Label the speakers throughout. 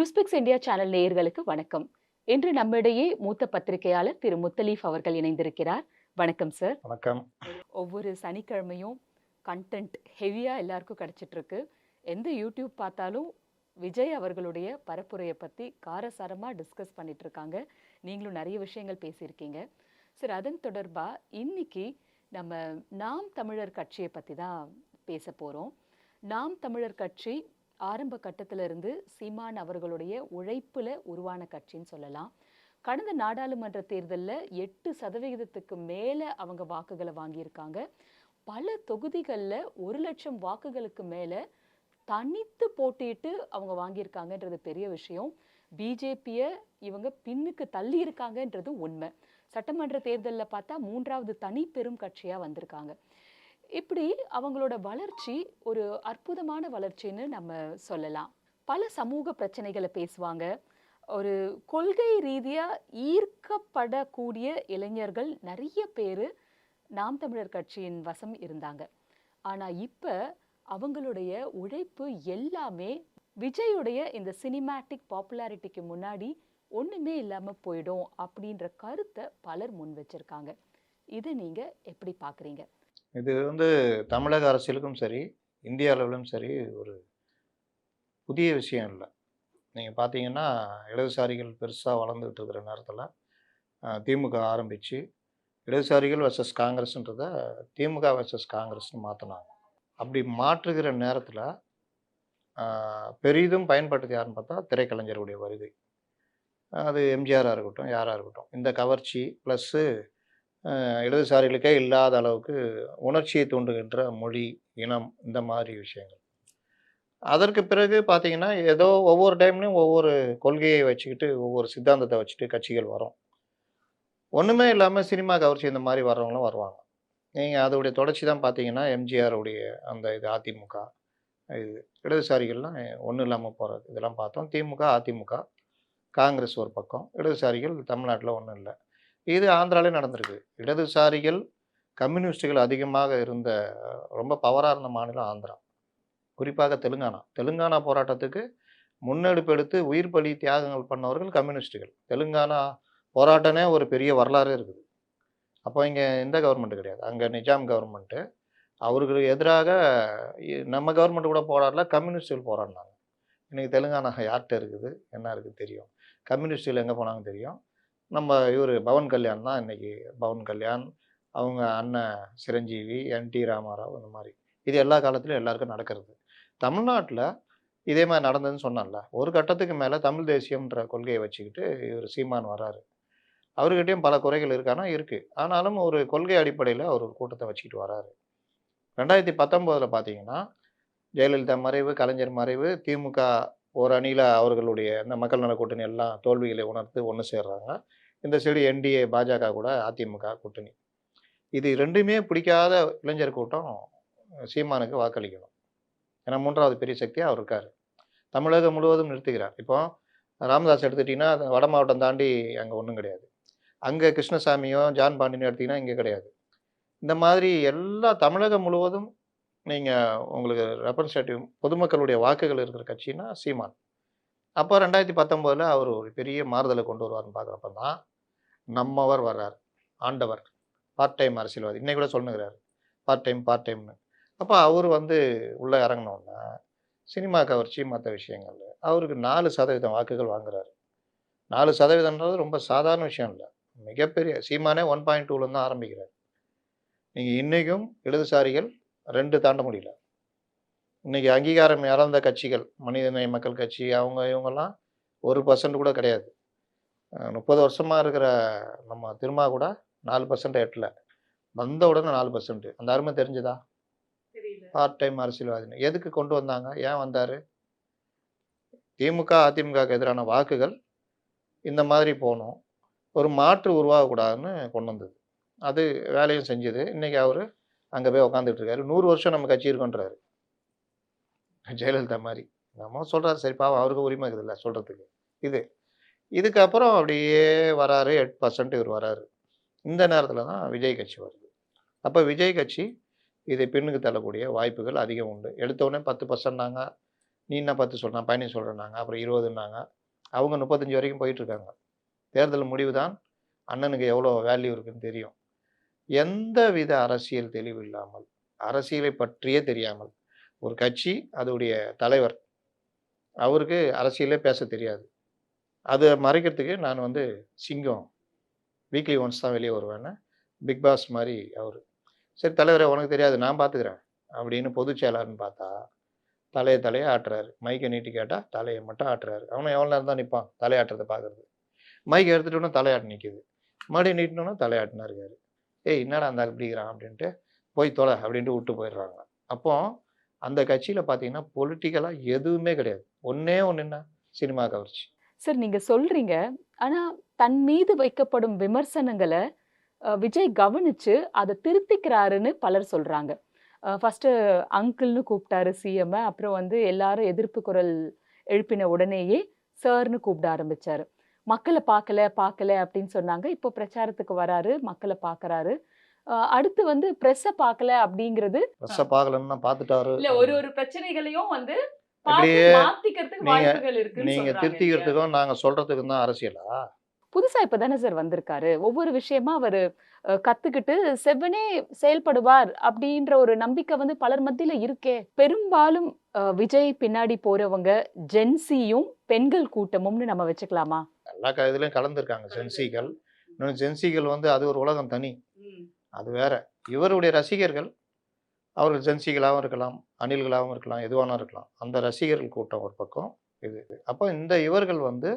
Speaker 1: நியூஸ்பிக்ஸ் India channel நேயர்களுக்கு வணக்கம். இன்று நம்மிடையே மூத்த பத்திரிகையாளர் திரு முத்தலீஃப் அவர்கள் இணைந்திருக்கிறார். வணக்கம் சார்.
Speaker 2: வணக்கம்.
Speaker 1: ஒவ்வொரு சனிக்கிழமையும் கண்டென்ட் ஹெவியா எல்லாருக்கும் கிடைச்சிட்டு இருக்கு. எந்த யூடியூப் பார்த்தாலும் விஜய் அவர்களுடைய பரப்புரையை பத்தி காரசாரமா டிஸ்கஸ் பண்ணிட்டு இருக்காங்க. நீங்களும் நிறைய விஷயங்கள் பேசியிருக்கீங்க சார். அதன் தொடர்பா இன்னைக்கு நம்ம நாம் தமிழர் கட்சியை பத்தி தான் பேச போறோம். நாம் தமிழர் கட்சி ஆரம்ப கட்டத்திலிருந்து சீமான் அவர்களுடைய உழைப்புல உருவான கட்சின்னு சொல்லலாம். கடந்த நாடாளுமன்ற தேர்தலில் 8% மேல அவங்க வாக்குகளை வாங்கியிருக்காங்க. பல தொகுதிகளில் 1,00,000 வாக்குகளுக்கு மேல தனித்து போட்டியிட்டு அவங்க வாங்கியிருக்காங்கன்றது பெரிய விஷயம். பிஜேபியை இவங்க பின்னுக்கு தள்ளி இருக்காங்கன்றது உண்மை. சட்டமன்ற தேர்தலில் பார்த்தா 3வது தனி பெரும் கட்சியா வந்திருக்காங்க. இப்படி அவங்களோட வளர்ச்சி ஒரு அற்புதமான வளர்ச்சின்னு நம்ம சொல்லலாம். பல சமூக பிரச்சனைகளை பேசுவாங்க. ஒரு கொள்கை ரீதியா ஈர்க்கப்படக்கூடிய இளைஞர்கள் நிறைய பேர் நாம் தமிழர் கட்சியின் வசம் இருந்தாங்க. ஆனா இப்ப அவங்களுடைய உழைப்பு எல்லாமே விஜயுடைய இந்த சினிமேட்டிக் பாப்புலாரிட்டிக்கு முன்னாடி ஒண்ணுமே இல்லாம போயிடும் அப்படின்ற கருத்தை பலர் முன் வச்சிருக்காங்க. இதை நீங்க எப்படி பாக்குறீங்க?
Speaker 2: இது தமிழக அரசியலுக்கும் சரி, இந்திய அளவிலும் சரி ஒரு புதிய விஷயம் இல்லை. நீங்கள் பார்த்தீங்கன்னா, இடதுசாரிகள் பெருசாக வளர்ந்துகிட்டு இருக்கிற நேரத்தில் திமுக ஆரம்பித்து இடதுசாரிகள் வர்சஸ் காங்கிரஸ்ன்றதை திமுக வர்சஸ் காங்கிரஸ்னு மாற்றினாங்க. அப்படி மாற்றுகிற நேரத்தில் பெரிதும் பயன்பட்டது யாருன்னு பார்த்தா திரைக்கலைஞருடைய வருகை. அது எம்ஜிஆராக இருக்கட்டும், யாராக இருக்கட்டும், இந்த கவர்ச்சி ப்ளஸ்ஸு இடதுசாரிகளுக்கே இல்லாத அளவுக்கு உணர்ச்சியை தூண்டுகின்ற மொழி, இனம், இந்த மாதிரி விஷயங்கள். அதற்கு பிறகு பார்த்தீங்கன்னா, ஏதோ ஒவ்வொரு டைம்லையும் ஒவ்வொரு கொள்கையை வச்சுக்கிட்டு, ஒவ்வொரு சித்தாந்தத்தை வச்சுட்டு கட்சிகள் வரும். ஒன்றுமே இல்லாமல் சினிமா கவர்ச்சி இந்த மாதிரி வர்றவங்களும் வருவாங்க. நீங்கள் அதோடைய தொடர்ச்சி தான் பார்த்தீங்கன்னா, எம்ஜிஆருடைய அந்த இது அதிமுக, இது இடதுசாரிகள்லாம் ஒன்றும் இல்லாமல் போகிறது இதெல்லாம் பார்த்தோம். திமுக, அதிமுக, காங்கிரஸ் ஒரு பக்கம், இடதுசாரிகள் தமிழ்நாட்டில் ஒன்றும் இல்லை. இது ஆந்திராவிலே நடந்திருக்கு. இடதுசாரிகள், கம்யூனிஸ்டுகள் அதிகமாக இருந்த ரொம்ப பவராக இருந்த மாநிலம் ஆந்திரா. குறிப்பாக தெலுங்கானா. தெலுங்கானா போராட்டத்துக்கு முன்னெடுப்பு எடுத்து உயிர் பலி தியாகங்கள் பண்ணவர்கள் கம்யூனிஸ்டுகள். தெலுங்கானா போராட்டமே ஒரு பெரிய வரலாறு இருக்குது. அப்போ இங்கே எந்த கவர்மெண்ட்டு கிடையாது. அங்கே நிஜாம் கவர்மெண்ட்டு. அவர்களுக்கு எதிராக நம்ம கவர்மெண்ட் கூட போராடல, கம்யூனிஸ்டுகள் போராடினாங்க. இன்றைக்கி தெலுங்கானா யார்கிட்ட இருக்குது, என்ன இருக்குது தெரியும். கம்யூனிஸ்டுகள் எங்கே போனாங்க தெரியும். நம்ம இவர் பவன் கல்யாண் தான் இன்றைக்கி. பவன் கல்யாண், அவங்க அண்ணன் சிரஞ்சீவி, என்டி ராமாராவ், இந்த மாதிரி. இது எல்லா காலத்துலையும் எல்லாருக்கும் நடக்கிறது. தமிழ்நாட்டில் இதே மாதிரி நடந்ததுன்னு சொன்னான்ல. ஒரு கட்டத்துக்கு மேலே தமிழ் தேசியம்ன்ற கொள்கையை வச்சுக்கிட்டு இவர் சீமான் வராரு. அவர்கிட்டையும் பல குறைகள் இருக்கானா இருக்குது. ஆனாலும் ஒரு கொள்கை அடிப்படையில் அவர் ஒரு கூட்டத்தை வச்சுக்கிட்டு வராரு. 2019 பார்த்தீங்கன்னா, ஜெயலலிதா மறைவு, கலைஞர் மறைவு, திமுக ஒரு அணியில் அவர்களுடைய இந்த மக்கள் நல கூட்டணி எல்லாம் தோல்விகளை உணர்ந்து ஒன்று சேர்றாங்க. இந்த சைடு என்டிஏ, பாஜக கூட அதிமுக கூட்டணி. இது ரெண்டுமே பிடிக்காத இளைஞர் கூட்டம் சீமானுக்கு வாக்களிக்கணும். ஏன்னா 3வது பெரிய சக்தியாக அவர் இருக்கார். தமிழகம் முழுவதும் நிறுத்துகிறார். இப்போ ராமதாஸ் எடுத்துட்டிங்கன்னா, வட மாவட்டம் தாண்டி அங்கே ஒன்றும் கிடையாது. அங்கே கிருஷ்ணசாமியோ ஜான் பாண்டியனோ எடுத்திங்கன்னா இங்கே கிடையாது. இந்த மாதிரி எல்லா தமிழகம் முழுவதும் நீங்கள் உங்களுக்கு ரெப்ரசன்டேட்டிவ் பொதுமக்களுடைய வாக்குகள் இருக்கிற கட்சின்னா சீமான். அப்போ 2019 அவர் ஒரு பெரிய மாறுதலை கொண்டு வருவார்னு பார்க்குறப்ப தான் நம்மவர் வர்றார். ஆண்டவர் பார்ட் டைம் அரசியல்வாதி. இன்னைக்கு கூட சொல்லுங்கிறாரு, பார்ட் டைம்னு. அப்போ அவர் உள்ளே இறங்கினோன்னா சினிமா கவர்ச்சி மற்ற விஷயங்கள் அவருக்கு 4% வாக்குகள் வாங்குறாரு. 4%ன்றது ரொம்ப சாதாரண விஷயம் இல்லை, மிகப்பெரிய. சீமானே 1.2லேருந்து தான் ஆரம்பிக்கிறார். நீங்கள் இன்றைக்கும் இடதுசாரிகள் 2 தாண்ட முடியல. இன்றைக்கி அங்கீகாரம் இழந்த கட்சிகள், மனிதநேய மக்கள் கட்சி, அவங்க இவங்கெல்லாம் 1% கூட கிடையாது. 30 வருஷமாக இருக்கிற நம்ம திருமா கூட 4% எட்டல. வந்த உடனே 4%. அந்த அருமை தெரிஞ்சுதா? பார்ட் டைம் அரசியல்வாதின்னு எதுக்கு கொண்டு வந்தாங்க? ஏன் வந்தார்? திமுக, அதிமுகவுக்கு எதிரான வாக்குகள் இந்த மாதிரி போகணும், ஒரு மாற்று உருவாகக்கூடாதுன்னு கொண்டு வந்தது. அது வேலையும் செஞ்சது. இன்றைக்கி அவர் அங்கே போய் உட்காந்துட்டு இருக்காரு. 100 வருஷம் நம்ம கட்சி இருக்குன்றாரு. ஜெயலலிதா மாதிரி நம்ம சொல்கிறாரு. சரி, பாவம், அவருக்கு உரிமை இருக்குதுல்ல சொல்கிறதுக்கு. இதுக்கப்புறம் அப்படியே வராரு. 8% இவர் வராரு. இந்த நேரத்தில் தான் விஜய் கட்சி வருது. அப்போ விஜய் கட்சி இதை பின்னுக்கு தள்ளக்கூடிய வாய்ப்புகள் அதிகம் உண்டு. எடுத்தோடனே 10%னாங்க. நீ என்ன 10 சொல்ற? நான் 15 சொல்றேன்னாங்க. அப்புறம் 20ன்னாங்க. அவங்க 35 வரைக்கும் போயிட்டுருக்காங்க. தேர்தல் முடிவு தான் அண்ணனுக்கு எவ்வளோ வேல்யூ இருக்குன்னு தெரியும். எந்தவித அரசியல் தெளிவு இல்லாமல், அரசியலை பற்றியே தெரியாமல், ஒரு கட்சி, அதோடைய தலைவர், அவருக்கு அரசியலே பேச தெரியாது. அத மறைக்கிறதுக்கு நான் வந்து சிங்கம். வீக்லி ஒன்ஸ் தான் வெளிய வருவேன்னு, பிக் பாஸ் மாரி அவரு. சரி தலைவரே உனக்கு தெரியாது நான் பார்த்துக்கிறேன். அப்படின்னு பொதுச் செயலாளர்ன்னு பார்த்தா, தலைய ஆட்டுறாரு. மைக்க நீட்டி கேட்டா, தலைய மட்டும் ஆட்டுறாரு. அவனும் எவ்வளோ நேரம் தான் நிப்பான், தலையாட்டுறத பார்க்கறது. மைக் எடுத்துட்டோனே தலையாட்ட நிக்குது. மறுபடியும் நீட்டுனோனே தலையாட்டுனா இருக்காரு. "ஏய் என்னடா இந்த ஆள் இப்படிங்கிறான்" அப்படின்ட்டு, "போய் தொல" அப்படின்ட்டு விட்டு போயிடுறாங்க. அப்போ அந்த கட்சியில பார்த்தீங்கன்னா, பொலிட்டிக்கலா எதுவுமே கிடையாது. ஒண்ணே ஒண்ணு என்ன? சினிமா கவர்ச்சி.
Speaker 1: சார் நீங்க சொல்றீங்க. ஆனா தன் மீது வைக்கப்படும் விமர்சனங்கள விஜய் கவனிச்சு அத திருத்திக்கிறாருன்னு பலர் சொல்றாங்க. ஃபர்ஸ்ட்டு அங்கிள்ன்னு கூப்பிட்டாரு சிஎம்ம. அப்புறம் வந்து எல்லாரும் எதிர்ப்பு குரல் எழுப்பின உடனேயே சார்ன்னு கூப்பிட ஆரம்பிச்சாரு. மக்கள பார்க்கல அப்படின்னு சொன்னாங்க. இப்போ பிரச்சாரத்துக்கு வராரு, மக்கள பார்க்கறாரு. அடுத்து வந்து பிரஸ்ஸ பார்க்கல அப்படிங்கிறது
Speaker 2: ப்ரெஸ்ஸ பார்க்கலன்னா பார்த்துட்டாரு.
Speaker 1: இல்ல ஒரு ஒரு பிரச்சனைகளையும் வந்து பார்த்து
Speaker 2: இப்படியே
Speaker 1: மாத்திக்கிறதுக்கு
Speaker 2: நீங்க
Speaker 1: வாய்ப்புகள் இருக்குன்னு
Speaker 2: நீங்க
Speaker 1: சொல்றாங்க இல்லையா?
Speaker 2: திருத்திக்கிறதுக்கும், நாங்க சொல்றதுக்கும் தான் அரசியலா?
Speaker 1: புதுசா இப்ப தானே சார் வந்திருக்காரு. ஒவ்வொரு விஷயமா அவரு கத்துக்கிட்டு செவ்வனே செயல்படுவார் அப்படின்ற ஒரு நம்பிக்கை வந்து பலர் மத்தியில இருக்கே. பெரும்பாலும் விஜய் பின்னாடி போறவங்க ஜென்சியும், பெண்கள் கூட்டமும்னு நம்ம வச்சுக்கலாமா?
Speaker 2: எல்லா இதுலயும் கலந்துருக்காங்க ஜென்சிகள். இன்னொன்னு ஜென்சிகள் வந்து அது ஒரு உலகம் தனி. அது வேற. இவருடைய ரசிகர்கள், அவர்கள் ஜென்சிகளாவும் இருக்கலாம், அணில்களாவும் இருக்கலாம், எதுவானா இருக்கலாம். அந்த ரசிகர்கள் கூட்டம் ஒரு பக்கம் இது. அப்போ இந்த இவர்கள் வந்து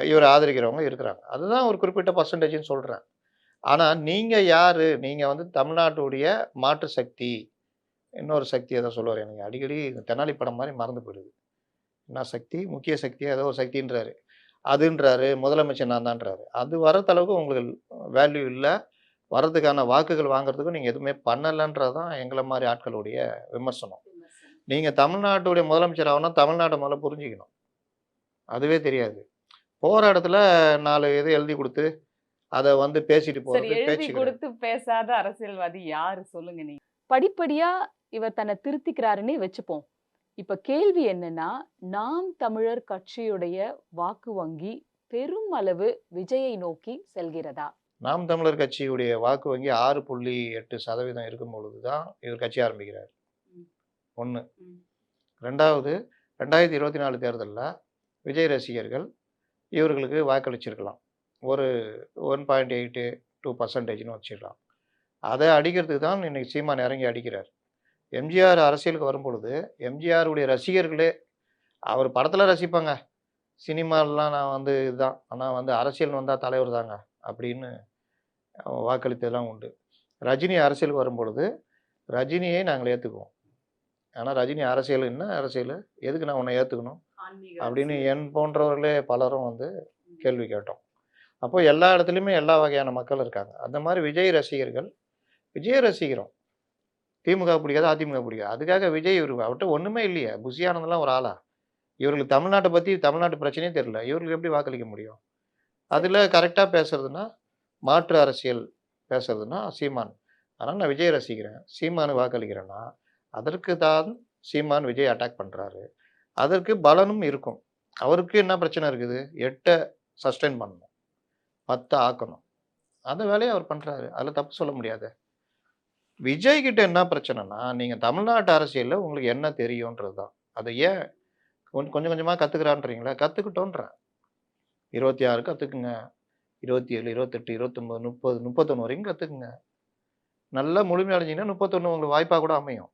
Speaker 2: இவர ஆதரிக்கிறவங்க இருக்கிறாங்க. அதுதான் ஒரு குறிப்பிட்ட பெர்சன்டேஜ்ன்னு சொல்றேன். ஆனா நீங்க யாரு? நீங்க வந்து தமிழ்நாட்டுடைய மாற்று சக்தி. இன்னொரு சக்தி ஏதோ சொல்லுவாரு. எனக்கு அடிக்கடி தெனாலி படம் மாரி மறந்து போயிடுது. என்ன சக்தி? முக்கிய சக்தியா ஏதோ ஒரு சக்தின்றாரு. அதுன்றாரு, முதலமைச்சர் நான் தான்றாரு. அது வரத்த அளவுக்கு உங்களுக்கு வேல்யூ இல்ல. வரதுக்கான வாக்குகள் வாங்குறதுக்கும் நீங்க எதுவுமே பண்ணலன்றது தான் எங்கள மாரி ஆட்களுடைய விமர்சனம். நீங்க தமிழ்நாட்டுடைய முதலமைச்சர் ஆகணும்னா, தமிழ்நாட்ட முதல்ல புரிஞ்சுக்கணும். அதுவே தெரியாது. போற இடத்துல 4 இது எழுதி குடுத்து, அத வந்து பேசிட்டு
Speaker 1: சரி
Speaker 2: போறது
Speaker 1: எழுதி
Speaker 2: பேச்சு கிடையாது.
Speaker 1: கொடுத்து பேசாத அரசியல்வாதி யாரு சொல்லுங்க நீங்க? படிப்படியா இவர் தன்னை திருத்திக்கிறாருன்னே வச்சுப்போம். இப்ப கேள்வி என்னன்னா, நாம் தமிழர் கட்சியுடைய வாக்கு வங்கி பெரும் அளவு விஜயை நோக்கி செல்கிறதா?
Speaker 2: நாம் தமிழர் கட்சியுடைய வாக்கு வங்கி 6.8% இருக்கும் பொழுது தான் இவர் கட்சி ஆரம்பிக்கிறார்.
Speaker 1: ம்.
Speaker 2: 1.
Speaker 1: ம்.
Speaker 2: 2வது 2024 தேர்தல்ல விஜய் ரசிகர்கள் இவர்களுக்கு வாக்களிச்சிருக்கலாம். ஒரு 1.8, 2%ன்னு வச்சுக்கலாம். அத அடிக்கிறதுக்கு தான் இன்னைக்கு சீமான் இறங்கி அடிக்கிறார். எம்ஜிஆர் அரசியலுக்கு வரும்பொழுது, எம்ஜிஆருடைய ரசிகர்களே அவர் படத்துல ரசிப்பாங்க. சினிமாலலாம் நான் வந்து இதுதான். ஆனா வந்து அரசியல்னு வந்தா தலைவர் தாங்க அப்படின்னு வாக்களித்ததெல்லாம் உண்டு. ரஜினி அரசியலுக்கு வரும்பொழுது, ரஜினியை நாங்கள் ஏத்துக்குவோம். ஆனா ரஜினி அரசியல் என்ன அரசியலு? எதுக்கு நான் உன்னை ஏத்துக்கணும்?
Speaker 1: ஆன்மீக
Speaker 2: அப்படின்னு
Speaker 1: அரசியல்.
Speaker 2: என் போன்றவர்களே பலரும் வந்து கேள்வி கேட்டோம். அப்போ எல்லா இடத்துலயுமே எல்லா வகையான மக்கள் இருக்காங்க. அந்த மாரி விஜய் ரசிகர்கள், விஜய ரசிக்கிறோம். திமுக பிடிக்காது, அதிமுக பிடிக்காது. அதுக்காக விஜய் அவர்ட்ட ஒண்ணுமே இல்லையே. புஷி ஆனந்த்லாம் ஒரு ஆளா? இவர்களுக்கு தமிழ்நாட்ட பத்தி தமிழ்நாட்டு பிரச்சனையே தெரியல. இவர்களுக்கு எப்படி வாக்களிக்க முடியும்? அதுல கரெக்ட்டா பேசுறதுன்னா, மாற்று அரசியல் பேசுறதுன்னா சீமான். அதனால நான் விஜய் ரசிக்கிறேன். சீமானுக்கு வாக்களிக்கிறேன்னா, அதற்கு தான் சீமான் விஜய் அட்டாக் பண்றாரு. அதற்கு பலனும் இருக்கும். அவருக்கு என்ன பிரச்சனை இருக்குது? 8 சஸ்டெயின் பண்ணணும். 10 ஆக்கணும். அந்த வேலைய அவர் பண்றாரு. அதுல தப்பு சொல்ல முடியாதே. விஜய் கிட்ட என்ன பிரச்சனைன்னா, நீங்க தமிழ்நாட்டு அரசியல்ல உங்களுக்கு என்ன தெரியும்ன்றது தான். அத ஏன் கொஞ்சம் கொஞ்சமா கத்துக்கிறான்றீங்களா? கத்துக்கிட்டோன்றேன். 26 கத்துக்குங்க. 27, 28, 29, 30, 31 வரைக்கும் கத்துக்குங்க. நல்லா முழுமை அடைஞ்சீங்கன்னா 31 உங்களுக்கு வாய்ப்பா கூட அமையும்.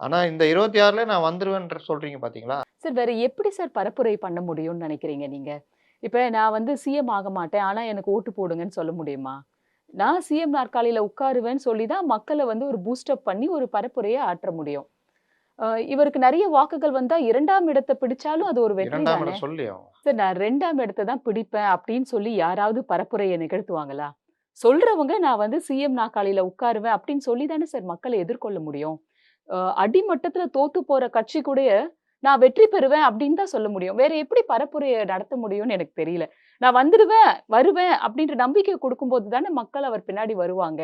Speaker 2: ஆனா இந்த 26ல நான் வந்துருவேன்ற சொல்றீங்க பார்த்தீங்களா?
Speaker 1: சார் வேற எப்படி சார் பரப்புரை பண்ண முடியும்னு நினைக்கிறீங்க நீங்க? இப்ப நான் வந்து சிஎம் ஆக மாட்டேன். ஆனா எனக்கு ஓட்டு போடுங்கன்னு சொல்ல முடியுமா? நான் சிஎம் நாற்காலியில உட்காருவேன்னு சொல்லி தான் மக்கள வந்து ஒரு பூஸ்ட் அப் பண்ணி ஒரு பரப்புரைய ஆற்ற முடியும். இவருக்கு நெறைய வாக்குகள் வந்தா 2ஆம் இடத்த பிடிச்சாலும் அது ஒரு வெற்றி
Speaker 2: 2ஆம்
Speaker 1: தானே!
Speaker 2: இடம் சொல்லி அவங்க.
Speaker 1: சார் நான் 2ஆம் இடத்த தான் பிடிப்பேன் அப்படின்னு சொல்லி யாராவது பரப்புரைய நிகழ்த்துவாங்களா? சொல்றவங்க நான் வந்து சிஎம் நாற்காலியில உட்காருவேன் அப்படின்னு சொல்லி தானே சார் மக்கள எதிர்கொள்ள முடியும். அடிமட்டத்துல தோத்து போற கட்சி கூடய நான் வெற்றி பெறுவேன் அப்படின்னு தான் சொல்ல முடியும். வேற எப்படி பரப்புரைய நடத்த முடியும்னு எனக்கு தெரியல. நான் வந்துடுவேன், வருவேன் அப்படின்ற நம்பிக்கை குடுக்கும்போது தானே மக்கள் அவர் பின்னாடி வருவாங்க.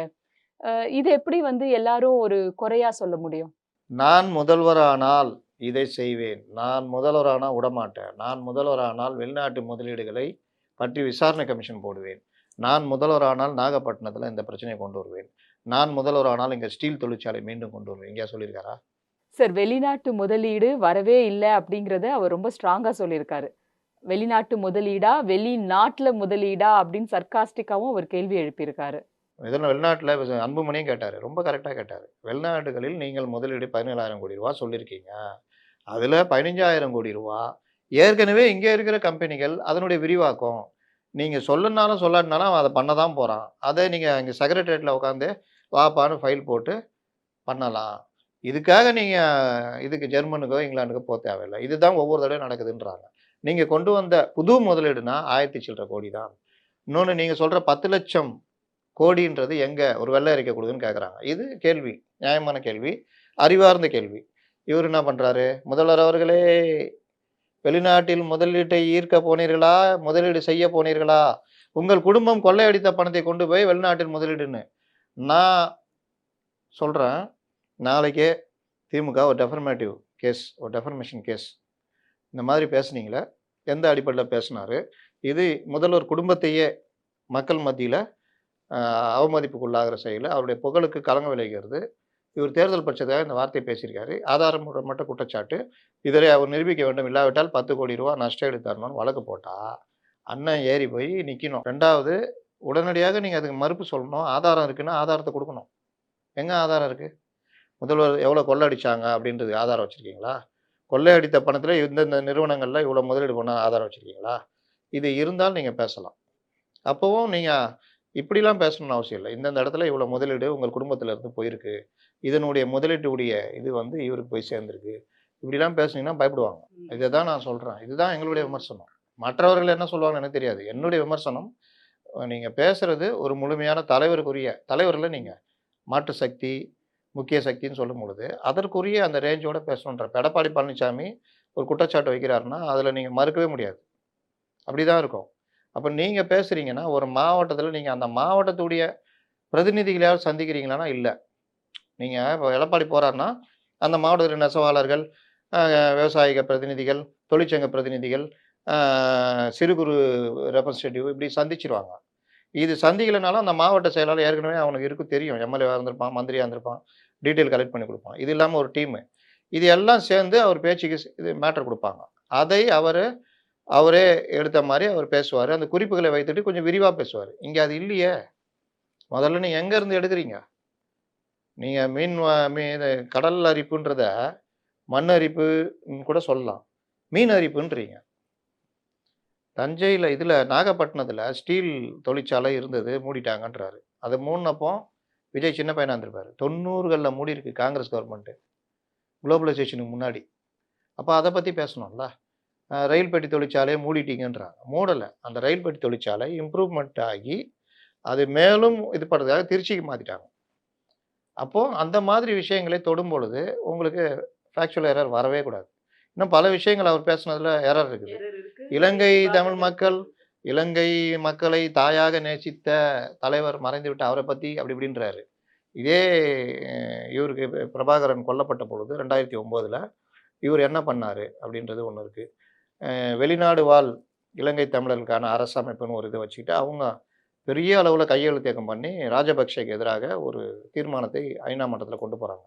Speaker 1: இத எப்படி வந்து எல்லாரும் ஒரு குறையா சொல்ல முடியும்?
Speaker 2: நான் முதல்வரானால் இதை செய்வேன், நான் முதல்வரானா விடமாட்டேன், நான் முதல்வரானால் வெளிநாட்டு முதலீடுகளை பற்றி விசாரணை கமிஷன் போடுவேன், நான் முதல்வரானால் நாகப்பட்டினத்தில் இந்த பிரச்சனையை கொண்டு வருவேன், நான் முதல்வரானால் இங்கே ஸ்டீல் தொழிற்சாலை மீண்டும் கொண்டு வருவேன். எங்கேயா சொல்லியிருக்காரா?
Speaker 1: சார், வெளிநாட்டு முதலீடு வரவே இல்ல அப்படிங்கிறத அவர் ரொம்ப ஸ்ட்ராங்கா சொல்லியிருக்காரு. வெளிநாட்டு முதலீடா, வெளிநாட்டுல முதலீடா அப்படின்னு சர்க்காஸ்டிக்காவும் அவர் கேள்வி எழுப்பியிருக்காரு.
Speaker 2: இதெல்லாம் வெளிநாட்டில் அன்புமணியும் கேட்டார், ரொம்ப கரெக்டாக கேட்டார். வெளிநாடுகளில் நீங்கள் முதலீடு 17,000 கோடி ரூபா சொல்லியிருக்கீங்க, அதில் 15,000 கோடி ரூபா ஏற்கனவே இங்கே இருக்கிற கம்பெனிகள் அதனுடைய விரிவாக்கம். நீங்கள் சொல்லனாலும் சொல்லாட்டினாலும் அவன் அதை பண்ண தான் போகிறான். அதை நீங்கள் இங்கே செக்ரட்டரியேட்டில் உட்காந்து வாப்பான்னு ஃபைல் போட்டு பண்ணலாம். இதுக்காக நீங்கள் இதுக்கு ஜெர்மனுக்கோ இங்கிலாந்துக்கோ போக தேவையில்லை. இதுதான் ஒவ்வொரு தடவையும் நடக்குதுன்றாங்க. நீங்கள் கொண்டு வந்த புது முதலீடுனா 1000 சில்லற கோடி தான். இன்னொன்று நீங்கள் சொல்கிற 10 லட்சம் கோடின்றது எங்கே ஒரு வெள்ளை அறிக்கை கொடுக்குன்னு கேட்குறாங்க. இது கேள்வி, நியாயமான கேள்வி, அறிவார்ந்த கேள்வி. இவர் என்ன பண்ணுறாரு, முதல்வர் அவர்களே வெளிநாட்டில் முதலீட்டை ஈர்க்க போனீர்களா, முதலீடு செய்ய போனீர்களா, உங்கள் குடும்பம் கொள்ளையடித்த பணத்தை கொண்டு போய் வெளிநாட்டில் முதலீடுன்னு. நான் சொல்கிறேன், நாளைக்கே திமுக ஒரு டெஃபர்மேட்டிவ் கேஸ், ஒரு டெஃபர்மேஷன் கேஸ் இந்த மாதிரி பேசுனீங்களே, எந்த அடிப்படையில் பேசினார், இது முதல்வர் குடும்பத்தையே மக்கள் மத்தியில் அவமதிப்புக்குள்ளாகிற செயல், அவருடைய புகழுக்கு களங்கம் விளைகிறது. இவர் தேர்தல் பட்சத்துக்காக இந்த வார்த்தையை பேசியிருக்காரு. ஆதாரமற்ற குற்றச்சாட்டு, இதனை அவர் நிரூபிக்க வேண்டும், இல்லாவிட்டால் 10 கோடி ரூபா நஷ்டம் எடுத்து தரணும்னு வழக்கு போட்டால் அண்ணன் ஏறி போய் நிற்கணும். 2வது, உடனடியாக நீங்கள் அதுக்கு மறுப்பு சொல்லணும். ஆதாரம் இருக்குன்னா ஆதாரத்தை கொடுக்கணும். எங்கே ஆதாரம் இருக்குது? முதல்வர் எவ்வளோ கொள்ளையடிச்சாங்க அப்படின்றதுக்கு ஆதாரம் வச்சுருக்கீங்களா? கொள்ளையடித்த பணத்தில் இந்தந்த நிறுவனங்களில் இவ்வளோ முதலீடு பண்ண ஆதாரம் வச்சுருக்கீங்களா? இது இருந்தால் நீங்கள் பேசலாம். அப்போவும் நீங்கள் இப்படிலாம் பேசணும்னு அவசியம் இல்லை. இந்தந்த இடத்துல இவ்வளோ முதலீடு உங்கள் குடும்பத்தில் இருந்து போயிருக்கு, இதனுடைய முதலீட்டுடைய இது வந்து இவருக்கு போய் சேர்ந்துருக்கு, இப்படிலாம் பேசுனீங்கன்னா பயப்படுவாங்க. இதை தான் நான் சொல்கிறேன். இதுதான் எங்களுடைய விமர்சனம். மற்றவர்கள் என்ன சொல்லுவாங்கன்னு எனக்கு தெரியாது. என்னுடைய விமர்சனம், நீங்கள் பேசுகிறது ஒரு முழுமையான தலைவருக்குரிய தலைவரில் நீங்கள் மாற்று சக்தி, முக்கிய சக்தின்னு சொல்லும் பொழுது அதற்குரிய அந்த ரேஞ்சோட பேசணுன்ற. எடப்பாடி பழனிசாமி ஒரு குற்றச்சாட்டு வைக்கிறாருன்னா அதில் நீங்கள் மறுக்கவே முடியாது. அப்படி தான் இருக்கும். அப்போ நீங்கள் பேசுகிறீங்கன்னா ஒரு மாவட்டத்தில் நீங்கள் அந்த மாவட்டத்துடைய பிரதிநிதிகளையாவது சந்திக்கிறீங்களான்னா இல்லை. நீங்கள் இப்போ எடப்பாடி போகிறாருன்னா அந்த மாவட்டத்தில் நெசவாளர்கள், விவசாயிக பிரதிநிதிகள், தொழிற்சங்க பிரதிநிதிகள், சிறு குறு ரெப்ரசன்டேட்டிவ் இப்படி சந்திச்சிருவாங்க. இது சந்திக்கலைனாலும் அந்த மாவட்ட செயலாளர் ஏற்கனவே அவனுக்கு இருக்கும் தெரியும், எம்எல்ஏவாக இருந்திருப்பான், மந்திரியாக இருந்திருப்பான், டீட்டெயில் கலெக்ட் பண்ணி கொடுப்பான். இது இல்லாமல் ஒரு டீமு, இது எல்லாம் சேர்ந்து அவர் பேச்சுக்கு இது மேட்டர் கொடுப்பாங்க. அதை அவரே எடுத்த மாதிரி அவர் பேசுவார். அந்த குறிப்புகளை வைத்துட்டு கொஞ்சம் விரிவாக பேசுவார். இங்கே அது இல்லையே. முதல்ல நீங்கள் எங்கேருந்து எடுக்கிறீங்க? நீங்கள் இது கடல் அரிப்புன்றத மண் அரிப்புன்னு கூட சொல்லலாம், மீன் அரிப்புன்றீங்க. தஞ்சையில் இதில் நாகப்பட்டினத்தில் ஸ்டீல் தொழிற்சாலை இருந்தது, மூடிட்டாங்கன்றாரு. அதை மூடினப்போ விஜய் சின்ன பையனாக இருந்திருப்பார். 90களில் மூடி இருக்கு காங்கிரஸ் கவர்மெண்ட்டு, குளோபலைசேஷனுக்கு முன்னாடி. அப்போ அதை பற்றி பேசணும்ல. ரயில் பெட்டி தொழிற்சாலையை மூடிட்டீங்கன்றாங்க. மூடலை. அந்த ரயில் பெட்டி தொழிற்சாலை இம்ப்ரூவ்மெண்ட் ஆகி அது மேலும் இது பண்ணுறதுக்காக திருச்சிக்கு மாற்றிட்டாங்க. அப்போது அந்த மாதிரி விஷயங்களை தொடும் பொழுது உங்களுக்கு ஃபேக்சுவல் எரர் வரவே கூடாது. இன்னும் பல விஷயங்கள் அவர் பேசுனதில் எரர் இருக்குது. இலங்கை தமிழ் மக்கள், இலங்கை மக்களை தாயாக நேசித்த தலைவர் மறைந்துவிட்ட அவரை பற்றி அப்படி இப்படின்றாரு. இதே இவருக்கு பிரபாகரன் கொல்லப்பட்ட பொழுது 2009 இவர் என்ன பண்ணார் அப்படின்றது ஒன்று இருக்குது. வெளிநாடு வாழ் இலங்கை தமிழர்களுக்கான அரசமைப்புன்னு ஒரு இதை வச்சுக்கிட்டு அவங்க பெரிய அளவில் கையெழுத்தேக்கம் பண்ணி ராஜபக்சேக்கு எதிராக ஒரு தீர்மானத்தை ஐநா மட்டத்தில் கொண்டு போகிறாங்க.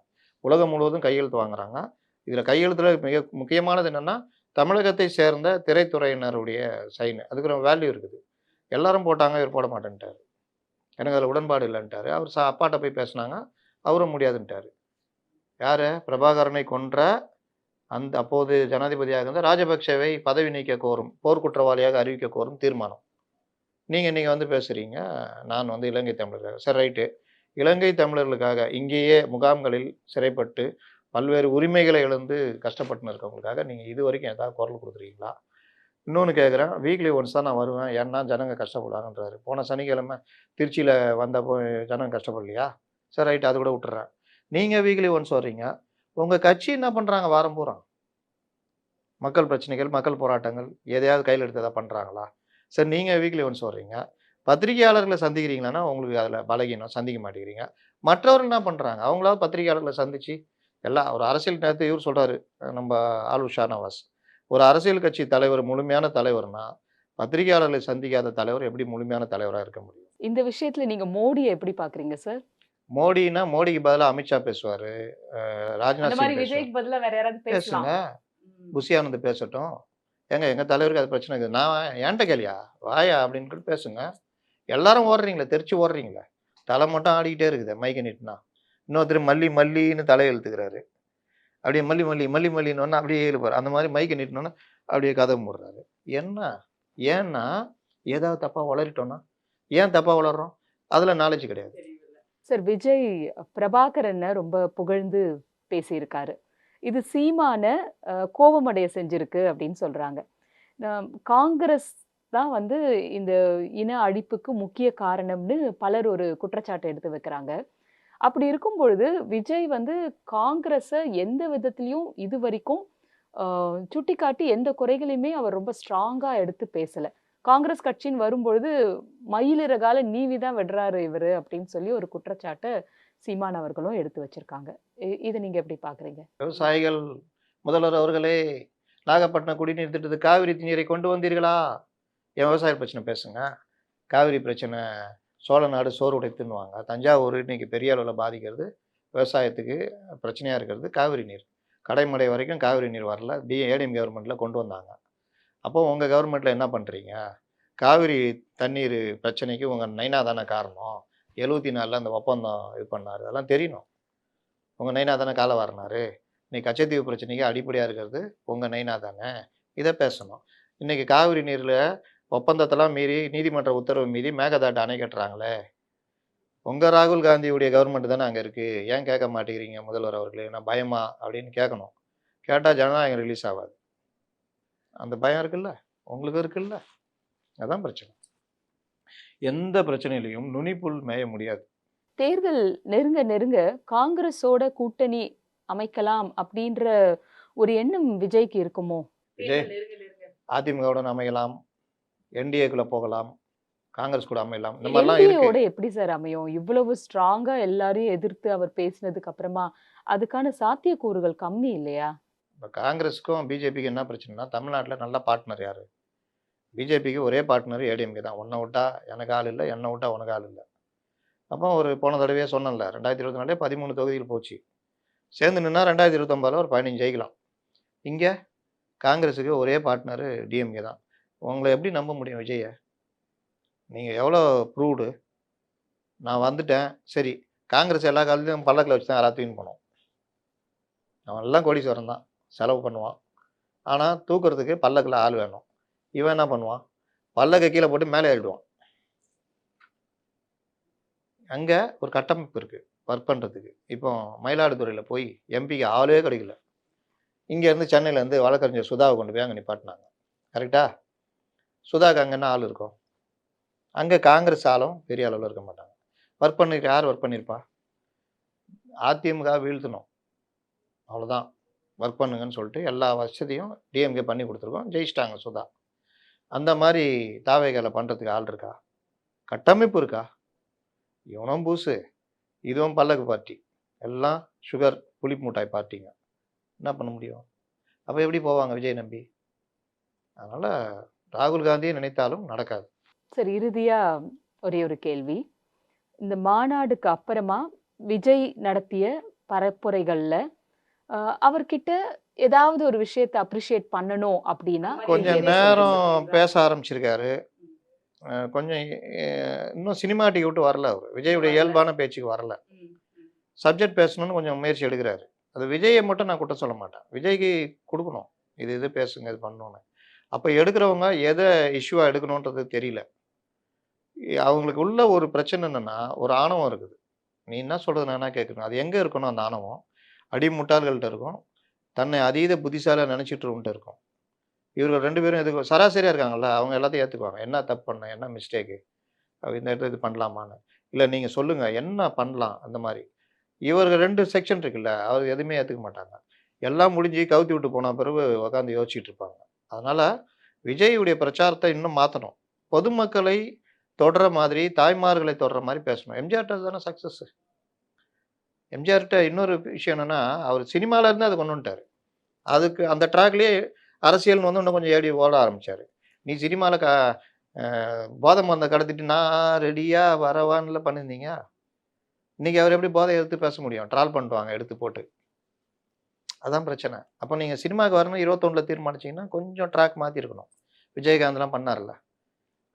Speaker 2: உலகம் முழுவதும் கையெழுத்து வாங்குறாங்க. இதில் கையெழுத்தில் மிக முக்கியமானது என்னென்னா தமிழகத்தை சேர்ந்த திரைத்துறையினருடைய சைனு. அதுக்கு ஒரு வேல்யூ இருக்குது. எல்லாரும் போட்டாங்க, இவர் போட மாட்டேன்ட்டார். எனக்கு அதில் உடன்பாடு இல்லைன்ட்டார். அவர் அப்பாட்ட போய் பேசினாங்க, அவரும் முடியாதுன்ட்டார். யார்? பிரபாகரனை கொன்ற அந்த அப்போது ஜனாதிபதியாக இருந்த ராஜபக்சேவை பதவி நீக்க கோரும், போர்க்குற்றவாளியாக அறிவிக்க கோரும் தீர்மானம். நீங்கள் வந்து பேசுகிறீங்க, நான் வந்து இலங்கை தமிழர்களுக்காக. சரி, ரைட்டு. இலங்கை தமிழர்களுக்காக இங்கேயே முகாம்களில் சிறைப்பட்டு பல்வேறு உரிமைகளை இழந்து கஷ்டப்பட்டுன்னு இருக்கவங்களுக்காக நீங்கள் இது வரைக்கும் ஏதாவது குரல் கொடுக்குறீங்களா? இன்னொன்று கேட்குறேன், வீக்லி ஒன்ஸ் தான் நான் வருவேன், ஏன்னா ஜனங்க கஷ்டப்படுவாங்கன்றாரு. போன சனிக்கிழமை திருச்சியில் வந்தப்போ ஜனங்க கஷ்டப்படலையா? சரி, ரைட்டு, அது கூட விட்டுறேன். நீங்கள் வீக்லி ஒன்ஸ் வர்றீங்க, உங்கள் கட்சி என்ன பண்ணுறாங்க வாரம் பூரா? மக்கள் பிரச்சனைகள், மக்கள் போராட்டங்கள் எதையாவது கையில் எடுத்து எதாவது பண்ணுறாங்களா? சரி, நீங்கள் வீக்லி ஒன்ஸ் வர்றீங்க, பத்திரிகையாளர்களை சந்திக்கிறீங்களான்னா உங்களுக்கு அதில் பலகீனம், சந்திக்க மாட்டேங்கிறீங்க. மற்றவர்கள் என்ன பண்ணுறாங்க? அவங்களாவது பத்திரிகையாளர்களை சந்தித்து எல்லாம் ஒரு அரசியல் நேரத்தை இவர் சொல்றாரு, நம்ம ஆளுஷா ஷானவாஸ். ஒரு அரசியல் கட்சி தலைவர் முழுமையான தலைவர்னா, பத்திரிகையாளர்களை சந்திக்காத தலைவர் எப்படி முழுமையான தலைவரா இருக்க முடியும்?
Speaker 1: இந்த விஷயத்துல நீங்க மோடிய எப்படி பார்க்குறீங்க சார்?
Speaker 2: மோடின்னா, மோடிக்கு பதிலா அமித்ஷா பேசுவாரு.
Speaker 1: அந்த
Speaker 2: ராஜ்நாத்
Speaker 1: மாரி
Speaker 2: சிங் பேசுவார்.
Speaker 1: விஜய்க்கு பதிலா வேற யாராவது
Speaker 2: பேசுங்க.
Speaker 1: பேசலாம். ம்.
Speaker 2: புஷி ஆனந்த் பேசட்டும். ஏங்க எங்க தலைவருக்கு அது பிரச்சனை இருக்குது. நான் என்ட்ட கேளியா? வாயா அப்படின்னு கூட பேசுங்க. எல்லாரும் ஓடுறீங்களே, தெறிச்சு ஓடுறீங்களே. தலை மட்டும் ஆடிக்கிட்டே இருக்குது மைக்க நீட்டுனா. இன்னொருத்தர் மல்லி மல்லின்னு தலைய இழுத்துக்கிறாரு. அப்படியே மல்லி மல்லி மல்லி மல்லின்னோனே அப்படியே இழுப்பாரு. அந்த மாதிரி மைக்க நீட்டினோனே அப்படியே கதவு மூடுறாரு. என்ன? ஏன்னா, ஏதாவது தப்பா உளறிட்டோம்னா? ஏன் தப்பா உளர்றோம்? அதுல நாலேட்ஜ் கிடையாது.
Speaker 1: சார் விஜய் பிரபாகரன ரொம்ப புகழ்ந்து பேசியிருக்காரு. இது சீமான கோவமடைய செஞ்சிருக்கு அப்படின்னு சொல்றாங்க. காங்கிரஸ் தான் வந்து இந்த இன அழிப்புக்கு முக்கிய காரணம்னு பலர் ஒரு குற்றச்சாட்டு எடுத்து வைக்கிறாங்க. அப்படி இருக்கும் பொழுது, விஜய் வந்து காங்கிரஸ எந்த விதத்திலயும் இதுவரைக்கும் அ சுட்டிக்காட்டி எந்த குறைகளையுமே அவர் ரொம்ப ஸ்ட்ராங்கா எடுத்து பேசல. காங்கிரஸ் கட்சின்னு வரும்பொழுது, "மயில் இறகால நீவி தான் விடுறாரு இவரு" அப்படின்னு சொல்லி ஒரு குற்றச்சாட்ட சீமான் அவர்களும் எடுத்து வச்சிருக்காங்க. இத நீங்க எப்படி பார்க்குறீங்க?
Speaker 2: விவசாயிகள் முதல்வர் அவர்களே, நாகப்பட்டினம் குடிநீர் திட்டத்துக்கு காவிரி நீரை கொண்டு வந்தீர்களா? என் விவசாய பிரச்சனை பேசுங்க. காவிரி பிரச்சனை சோழநாடு சோறு உடைத்துன்னுவாங்க. தஞ்சாவூர் இன்னைக்கு பெரிய அளவில் பாதிக்கிறது விவசாயத்துக்கு பிரச்சனையாக இருக்கிறது காவிரி நீர். கடைமடை வரைக்கும் காவிரி நீர் வரல. ஏடிஎம் கவர்மெண்ட்டில் கொண்டு வந்தாங்க. அப்போ உங்கள் கவர்மெண்ட்டில் என்ன பண்ணுறீங்க? காவிரி தண்ணீர் பிரச்சனைக்கு உங்கள் நைனா தானே காரணம். 74ல் அந்த ஒப்பந்தம் இது பண்ணார். அதெல்லாம் தெரியணும். உங்கள் நைனா தானே காலை வாரினாரு. இன்னைக்கு கச்சத்தீவு பிரச்சனைக்கு அடிப்படையாக இருக்கிறது உங்கள் நைனா தானே. இதை பேசணும். இன்னைக்கு காவிரி நீரில் ஒப்பந்தத்தெல்லாம் மீறி நீதிமன்ற உத்தரவு மீறி மேகதாட்டு அணை கட்டுறாங்களே. உங்கள் ராகுல் காந்தியுடைய கவர்மெண்ட் தானே அங்கே இருக்குது. ஏன் கேட்க மாட்டேங்கிறீங்க முதல்வர் அவர்களே? நான் பயமா அப்படின்னு கேட்கணும். கேட்டால் ஜனநாயகம் ரிலீஸ் ஆகாது. அந்த பயம் இருக்குல்ல, உங்களுக்கு இருக்குல்ல. அதான் பிரச்சனை. எந்த பிரச்சனையிலையும் நுனிப்புல் மேய முடியாது.
Speaker 1: தேர்தல் நெருங்க நெருங்க காங்கிரஸோட கூட்டணி அமைக்கலாம் அப்படின்ற ஒரு எண்ணம் விஜய்க்கு இருக்குமோ?
Speaker 2: விஜய் அதிமுகவுடன் அமையலாம், என்டிஏக்குள்ள போகலாம், காங்கிரஸ் கூட அமையலாம். இந்த மாதிரிலாம் இருக்கு.
Speaker 1: என்டிஏவோட எப்படி சார் அமையும்? இவ்வளவு ஸ்ட்ராங்கா எல்லாரையும் எதிர்த்து அவர் பேசினதுக்கு அப்புறமா, அதுக்கான சாத்தியக்கூறுகள் கம்மி இல்லையா?
Speaker 2: இப்போ காங்கிரஸுக்கும் பிஜேபிக்கும் என்ன பிரச்சனைனா, தமிழ்நாட்டில் நல்ல பார்ட்னர் யாரு? பிஜேபிக்கு ஒரே பார்ட்னர் ஏடிஎம்கே தான். உன்னை விட்டா எனக்கு ஆள் இல்லை, என்னை விட்டா உனக்கு ஆள் இல்லை. அப்போ ஒரு போன தடவையே சொன்னேன்ல, 2024 13 தொகுதியில் போச்சு. சேர்ந்து நின்னா 2029 ஒரு 15 ஜெயிக்கலாம். இங்கே காங்கிரஸுக்கு ஒரே பார்ட்னர் டிஎம்கே தான். உங்களை எப்படி நம்ப முடியும் விஜய? நீங்கள் எவ்வளோ ப்ரூவ்டு? நான் வந்துட்டேன். சரி, காங்கிரஸ் எல்லா காலத்துலையும் பல்லக்கில் வச்சு தான் யாராவது தூக்கின்னு போனோம். அவன் எல்லாம் கோடீஸ்வரன் தான், செலவு பண்ணுவான். ஆனால் தூக்குறதுக்கு பல்லக்கில் ஆள் வேணும். இவன் என்ன பண்ணுவான்? பல்லக்கை கீழே போட்டு மேலே ஏறிடுவான். அங்கே ஒரு கட்டமைப்பு இருக்குது ஒர்க் பண்ணுறதுக்கு. இப்போ மயிலாடுதுறையில் போய் எம்பிக்கு ஆளே கிடைக்கல. இங்கேருந்து சென்னையிலேருந்து வழக்கறிஞர் சுதாவை கொண்டு போய் அங்கே நிப்பாட்டினாங்க. கரெக்டா? சுதாக்கு அங்கே என்ன ஆள் இருக்கும்? அங்கே காங்கிரஸ் ஆளும் பெரிய அளவில் இருக்க மாட்டாங்க. ஒர்க் பண்ணிருக்க யார் ஒர்க் பண்ணியிருப்பா? அதிமுக வீழ்த்தணும், அவ்வளோதான். ஒர்க் பண்ணுங்கன்னு சொல்லிட்டு எல்லா வசதியும் டிஎம்கே பண்ணி கொடுத்துருக்கோம். ஜெயிச்சிட்டாங்க சுதா. அந்த மாதிரி தாவேகளை பண்ணுறதுக்கு ஆள் இருக்கா? கட்டமைப்பு இருக்கா? இவனும் பூசு, இதுவும் பல்லக்கு பார்ட்டி, எல்லாம் சுகர் புளிப்பு மூட்டாய் பார்ட்டிங்க. என்ன பண்ண முடியும்? அப்போ எப்படி போவாங்க விஜய் நம்பி? அதனால் ராகுல் காந்தியை நினைத்தாலும் நடக்காது.
Speaker 1: சரி, இறுதியா ஒரே ஒரு கேள்வி. இந்த மாநாடுக்கு அப்புறமா விஜய் நடத்திய பரப்புரைகள்ல அவர்கிட்ட ஏதாவது ஒரு விஷயத்தை அப்ரிஷியேட் பண்ணணும் அப்படின்னா
Speaker 2: கொஞ்சம் நேரம் பேச ஆரம்பிச்சிருக்காரு. கொஞ்சம் இன்னும் சினிமாட்டிக் விட்டு வரல அவர். விஜயுடைய இயல்பான பேச்சுக்கு வரல. சப்ஜெக்ட் பேசணும்னு கொஞ்சம் முயற்சி எடுக்கிறாரு. அது விஜயை மட்டும் நான் குற்றம் சொல்ல மாட்டேன். விஜய்க்கு கொடுக்கணும், இது பேசுங்க, இது பண்ணணும்னு. அப்போ எடுக்கிறவங்க எதை இஷ்யூவாக எடுக்கணுன்றது தெரியல. அவங்களுக்கு உள்ள ஒரு பிரச்சனை என்னென்னா, ஒரு ஆணவம் இருக்குது. நீ என்ன சொல்கிறது நான் என்ன கேட்கணும்? அது எங்கே இருக்கணும் அந்த ஆணவம்? அடிமுட்டாள்கள்கிட்ட இருக்கும், தன்னை அதீத புத்திசாலியாக நினச்சிட்டுருவன்ட்டு இருக்கும். இவர்கள் 2 பேரும் எதுக்கு சராசரியாக இருக்காங்கல்ல, அவங்க எல்லாத்தையும் ஏற்றுக்குவாங்க. என்ன தப்பு பண்ணேன், என்ன மிஸ்டேக்கு, இந்த இடத்துல இது பண்ணலாமான்னு. இல்லை நீங்கள் சொல்லுங்கள் என்ன பண்ணலாம் அந்த மாதிரி. இவர்கள் 2 செக்ஷன் இருக்குல்ல, அவர் எதுவுமே ஏற்றுக்க மாட்டாங்க. எல்லாம் முடிஞ்சு கவுத்தி விட்டு போன பிறகு உட்காந்து யோசிச்சுட்டு இருப்பாங்க. அதனால் விஜயுடைய பிரச்சாரத்தை இன்னும் மாற்றணும். பொதுமக்களை தொடர மாதிரி, தாய்மார்களை தொடர மாதிரி பேசணும். எம்ஜிஆர் தானே சக்ஸஸ். எம்ஜிஆர்ட்ட இன்னொரு விஷயம் என்னன்னா, அவர் சினிமால இருந்து அத கொண்டு வந்துட்டாரு. அதுக்கு அந்த ட்ராக்லயே அரசியல்னு வந்து இன்னும் கொஞ்சம் ஏறி ஓட ஆரம்பிச்சாரு. நீ சினிமால அ போதை மருந்த கடத்திட்டு நான் ரெடியா வரவான்னுல பண்ணியிருந்தீங்க. இன்னைக்கு அவர் எப்படி போதைய எதிர்த்து பேச முடியும்? ட்ரால் பண்ணுவாங்க எடுத்து போட்டு. அதான் பிரச்சனை. அப்ப நீங்க சினிமாக்கு வரணும்னு 21ல தீர்மானிச்சீங்கன்னா, கொஞ்சம் ட்ராக் மாத்தியிருக்கணும். விஜயகாந்த்லாம் பண்ணார்ல.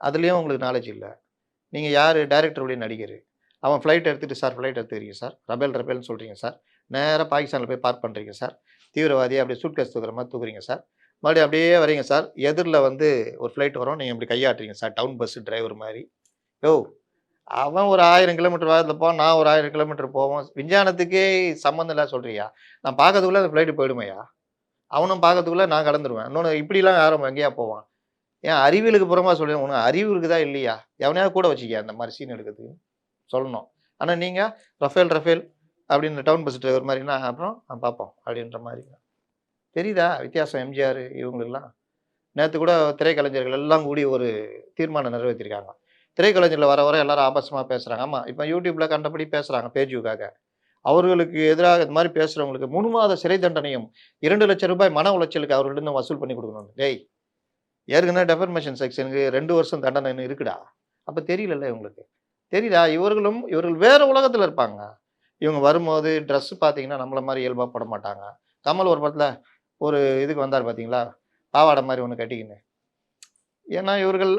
Speaker 2: அதுலயும் உங்களுக்கு நாலேட்ஜ் இல்ல. நீங்க யாரு? டைரக்டருடைய நடிகரு. அவன் ஃப்ளைட் எடுத்துட்டு, "சார் ஃப்ளைட் எடுத்துக்கிறீங்க சார். ரபேல் ரபேல்ன்னு சொல்றீங்க சார். நேரா பாகிஸ்தான்ல போய் பார்க் பண்றீங்க சார். தீவிரவாதிய அப்படியே சூட்கேஸ் தூக்குற மாரி தூக்குறீங்க சார். மறுபடியும் அப்படியே வரீங்க சார். எதிர்ல வந்து ஒரு ஃப்ளைட் வரும். நீங்க இப்படி கையாட்டுறீங்க சார். டவுன் பஸ் டிரைவர் மாரி." யோவ்! அவன் ஒரு 1000 கிலோமீட்டர் வேகத்துல போவான். நான் ஒரு 1000 கிலோமீட்டர் போவோம். விஞ்ஞானத்துக்கே சம்மந்தம் இல்ல சொல்றியா? நான் பார்க்கறதுக்குள்ள அந்த ஃப்ளைட் போயிடுமேய்யா! அவனும் பார்க்கறதுக்குள்ள நான் கடந்துருவேன். இன்னொன்னு இப்படிலாம் யாரும் எங்கேயா போவான்? ஏன் அறிவியலுக்கு புறம்பா சொல்றேன். உனக்கு அறிவு இருக்குதா? இல்லையா? எவனையாவது கூட வச்சுக்கயா இந்த மாரி சீன் எடுக்கிறதுக்கு? சொல்லணும். ஆனா நீங்க ரஃபேல், ரஃபேல் அப்படின்னு டவுன் பஸ் டிரைவர் மாரின்னா, அப்புறம் பார்ப்போம் அப்படின்ற மாரி. தெரியுதா வித்தியாசம் எம்ஜிஆர் இவங்களுக்கெல்லாம்? நேத்து கூட திரைக்கலைஞர்கள் எல்லாம் கூடி ஒரு தீர்மானம் நிறைவேத்தியிருக்காங்க. திரைக்கலைஞர்ல வர வர எல்லாரும் ஆபாசமா பேசுறாங்க. ஆமா, இப்ப YouTubeல கண்டபடி பேசுறாங்க பேஜ் வியூக்காக. அவர்களுக்கு எதிராக இந்த மாரி பேசுறவங்களுக்கு 3 மாத சிறை தண்டனையும், ரூ. 2,00,000 மன உளைச்சலுக்கு அவர்களிடம் வசூல் பண்ணி குடுக்கணும். டேய்! ஏற்கனவே டெஃபர்மேஷன் செக்ஷனுக்கு 2 வருஷம் தண்டனைன்னு இருக்குடா. அப்ப தெரியலல்ல இவங்களுக்கு. தெரியுதா? இவர்கள் வேற உலகத்துல இருப்பாங்க. இவங்க வரும்போது ட்ரெஸ் பார்த்தீங்கன்னா, நம்மள மாரி இயல்பா போட மாட்டாங்க. கமல் ஒரு படத்துல ஒரு இதுக்கு வந்தாரு பார்த்தீங்களா? பாவாடை மாரி ஒண்ணு கட்டிக்கின்னு. ஏன்னா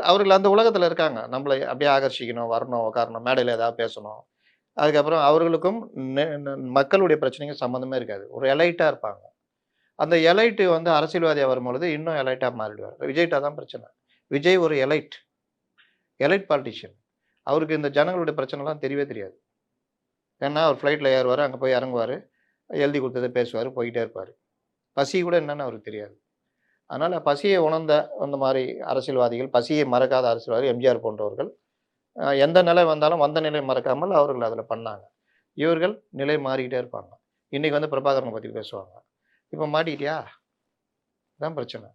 Speaker 2: அவர்கள் அந்த உலகத்துல இருக்காங்க. நம்மள அப்படியே ஆகர்ஷிக்கணும், வரணும், உட்காரணும், மேடையில ஏதாவது பேசணும். அதுக்கப்புறம் அவர்களுக்கும் நெ ந மக்களுடைய பிரச்சனைக்கும் சம்மந்தமே இருக்காது. ஒரு எலைட்டா இருப்பாங்க. அந்த எலைட் வந்து அரசியல்வாதியா வரும்பொழுது இன்னும் எலைட்டா மாறிடுவாரு. விஜய்ட்ட அதான் பிரச்சனை. விஜய் ஒரு எலைட். Elite politician. அவருக்கு இந்த ஜனங்களுடைய பிரச்சனைலாம் தெரியவே தெரியாது. ஏன்னா அவர் ஃப்ளைட்ல ஏறுவாரு, அங்க போய் இறங்குவாரு, எழுதி குடுத்தத பேசுவாரு, போயிட்டே இருப்பாரு. பசி கூட என்னன்னு அவருக்கு தெரியாது. அதனால பசியை உணர்ந்த அந்த மாரி அரசியல்வாதிகள், பசியை மறக்காத அரசியல்வாதி எம்ஜிஆர் போன்றவர்கள், எந்த நிலை வந்தாலும் வந்த நிலை மறக்காமல் அவர்கள் அதில பண்ணாங்க. இவர்கள் நிலை மாறிக்கிட்டே இருப்பாங்க. இன்னைக்கு வந்து பிரபாகரன பத்தி பேசுவாங்க. இப்ப மாட்டிக்கிட்டியா? அதான் பிரச்சனை.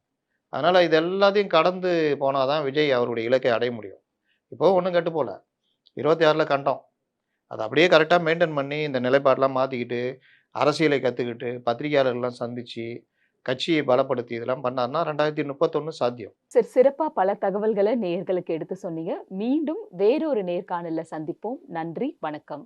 Speaker 2: அதனால இது எல்லாத்தையும் கடந்து போனா தான் விஜய் அவருடைய இலக்கை அடைய முடியும். இப்போ ஒண்ணும் கெட்டு போல. 26ல கண்டோம். அத அப்படியே கரெக்ட்டா மெயின்டெயின் பண்ணி, இந்த நிலைப்பாடுலாம் மாத்திக்கிட்டு, அரசியலை கத்துக்கிட்டு, பத்திரிகையாளர்கள்லாம் சந்திச்சு, கட்சியை பலப்படுத்தி இதெல்லாம் பண்ணாருன்னா 2031 சாத்தியம்.
Speaker 1: சிறப்பா பல தகவல்கள நேயர்களுக்கு எடுத்து சொன்னீங்க. மீண்டும் வேறொரு நேர்காணல்ல சந்திப்போம். நன்றி, வணக்கம்.